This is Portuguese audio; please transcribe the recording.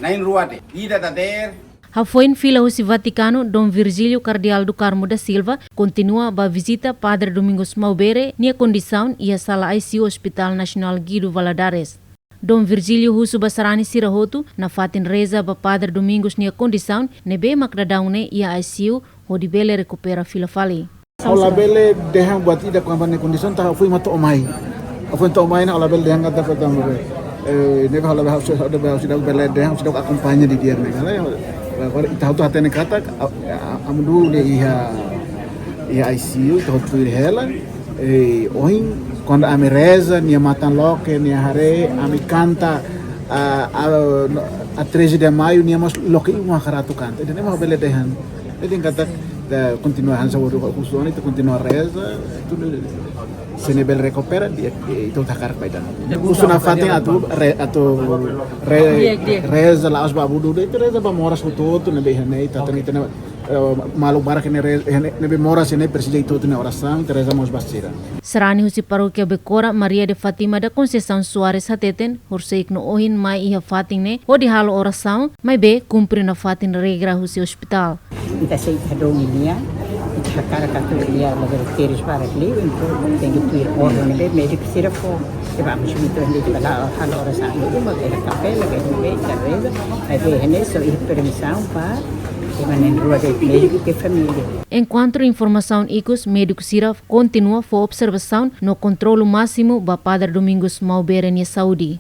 nain ruate ida tater. Foi em fila Rússia Vaticano, Dom Virgílio Cardeal do Carmo da Silva continua a visita Padre Domingos Maubere nia condição e a sala ICU Hospital Nacional Guido Valadares. Dom Virgílio Russo Basarani Sirahoto na fatin reza ba Padre Domingos nia condição nebe makdadaun ne ia ICU hodi bele recupera fila fali. Ola bele dehang buat ida kampanye kondisi tak fui mato omai. Aku to omai na ola bele dehang kata kata nebe ola bele sudah bele dehang sudah akompanya di dia ne. Agora ita tu até kata amdu le ia ICU tu tu ela oin quando a reza nia matan loke nia hare ami canta a 13 de maio nia mas loke uma karatu canta ele não bele dehan ele kata continua hansa o cusuani tu continua reza tu se ne bel recupera itu takar paidan usuna fatin atu reza la asba budu itu reza ba moras todo ne behane tatani tena malu barak ne be moras ne preside todo ne oração reza mos basira Serani husi paróquia Becora Maria de Fatima da Conceição Soares hateten horseik no ohin mai iha fatin ne odi halo oração mai be cumpre na fatin regra husi hospital ita sei dominia ita cara katolia laboratórios para livro então tem que ter órgão de médico sira for e vamos muito de falar halo oração e uma que capela que não vem da reza aí é nisso e permissão para Enquanto informação ICUS, médico Sira continua a observação no controle máximo da Padre Domingos Maubere em saúde.